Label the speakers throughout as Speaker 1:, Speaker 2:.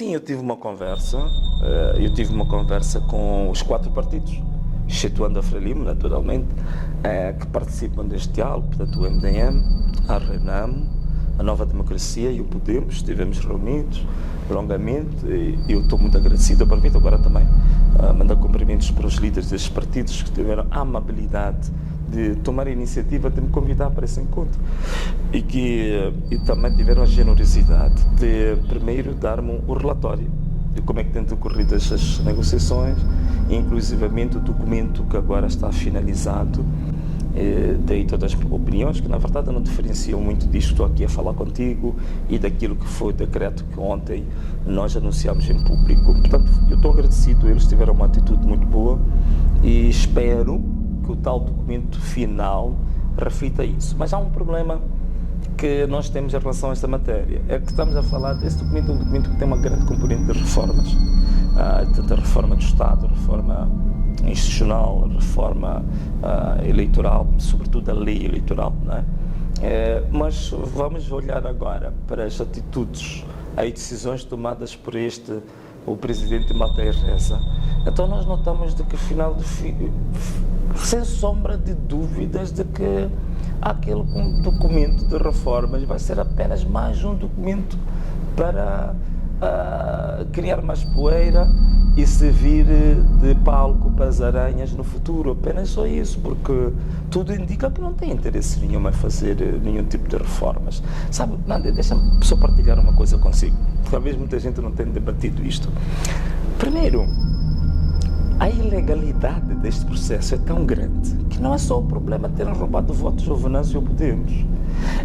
Speaker 1: Sim, eu tive uma conversa com os 4 partidos, excetuando a Frelimo, naturalmente, que participam deste diálogo, portanto o MDM, a RENAMO, a Nova Democracia e o Podemos. Estivemos reunidos longamente e eu estou muito agradecido. Aproveito agora também mandar cumprimentos para os líderes destes partidos que tiveram a amabilidade de tomar a iniciativa de me convidar para esse encontro e também tiveram a generosidade de primeiro dar-me o relatório de como é que têm decorrido estas negociações, inclusivamente o documento que agora está finalizado, daí todas as opiniões que na verdade não diferenciam muito disto que estou aqui a falar contigo e daquilo que foi o decreto que ontem nós anunciamos em público. Portanto, eu estou agradecido, eles tiveram uma atitude muito boa e espero que o tal documento final reflita isso. Mas há um problema que nós temos em relação a esta matéria, é que estamos a falar desse documento, um documento que tem uma grande componente de reformas, tanto a reforma do Estado, a reforma institucional, a reforma eleitoral, sobretudo a lei eleitoral, não é? Mas vamos olhar agora para as atitudes, as decisões tomadas por o presidente Malta Reza. Então nós notamos de que afinal sem sombra de dúvidas de que aquele documento de reformas vai ser apenas mais um documento para criar mais poeira e servir de palco para as aranhas no futuro. Apenas só isso, porque tudo indica que não tem interesse nenhum em fazer nenhum tipo de reformas. Sabe, Nanda, deixa-me só partilhar uma coisa consigo, talvez muita gente não tenha debatido isto. Primeiro, a ilegalidade deste processo é tão grande que não é só o problema de terem roubado votos ao Venâncio ou Podemos.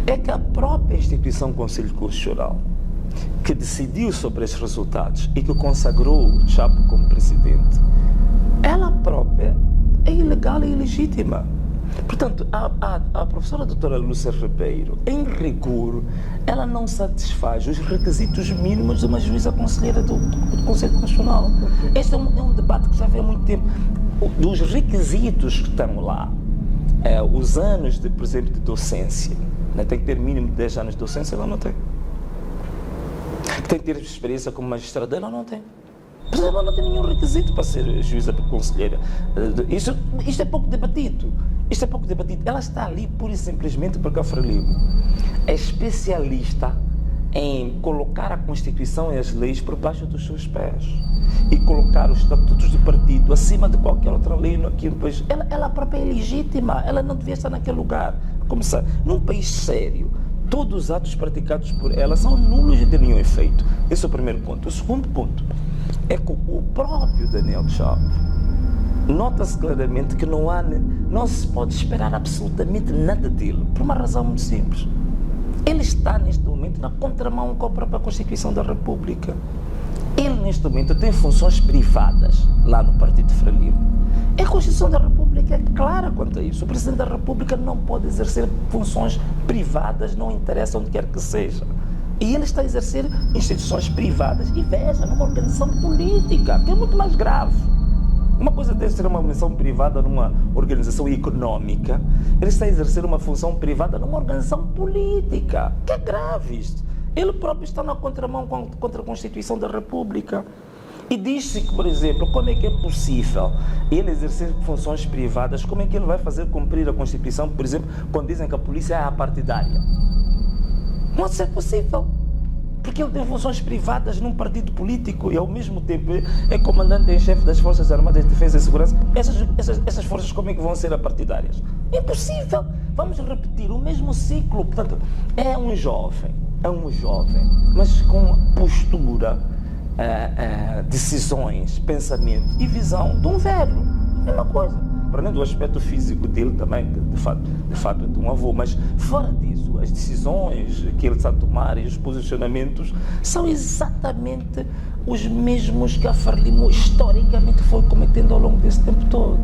Speaker 1: É que a própria instituição Conselho Constitucional, que decidiu sobre estes resultados e que consagrou o Chapo como presidente, ela própria é ilegal e ilegítima. Portanto, a professora doutora Lúcia Ribeiro, em rigor, ela não satisfaz os requisitos mínimos de uma juíza conselheira do Conselho Constitucional. Este é um debate que já vem há muito tempo. Dos requisitos que estão lá, os anos, por exemplo, de docência, né? Tem que ter mínimo de 10 anos de docência, ela não tem. Tem que ter experiência como magistrada, ela não tem. Ela não tem nenhum requisito para ser juíza conselheira. Isto é pouco debatido. Ela está ali pura e simplesmente porque a Frelimo é especialista em colocar a Constituição e as leis por baixo dos seus pés e colocar os estatutos do partido acima de qualquer outra lei aqui no país. Ela própria é ilegítima, ela não devia estar naquele lugar. Como sabe, num país sério, todos os atos praticados por ela são nulos e de nenhum efeito. Esse é o primeiro ponto. O segundo ponto é que o próprio Daniel Chapo nota-se claramente que não se pode esperar absolutamente nada dele, por uma razão muito simples. Ele está neste momento na contramão com a própria Constituição da República. Ele neste momento tem funções privadas lá no Partido Frelimo. A Constituição da República é clara quanto a isso. O Presidente da República não pode exercer funções privadas, não interessa onde quer que seja. E ele está a exercer instituições privadas, e veja, numa organização política, que é muito mais grave. Uma coisa deve ser uma organização privada numa organização económica, ele está a exercer uma função privada numa organização política. Que é grave isto. Ele próprio está na contramão contra a Constituição da República. E diz-se que, por exemplo, como é que é possível ele exercer funções privadas, como é que ele vai fazer cumprir a Constituição, por exemplo, quando dizem que a polícia é apartidária? Não é possível. Porque ele tem funções privadas num partido político e, ao mesmo tempo, é comandante em chefe das Forças Armadas de Defesa e Segurança. Essas forças, como é que vão ser apartidárias? Impossível! Vamos repetir o mesmo ciclo. Portanto, é um jovem, mas com postura, decisões, pensamento e visão de um velho. Mesma coisa. Para além do aspecto físico dele também, de fato de um avô, mas fora disso, as decisões que ele está a tomar e os posicionamentos são exatamente os mesmos que a Frelimo historicamente foi cometendo ao longo desse tempo todo.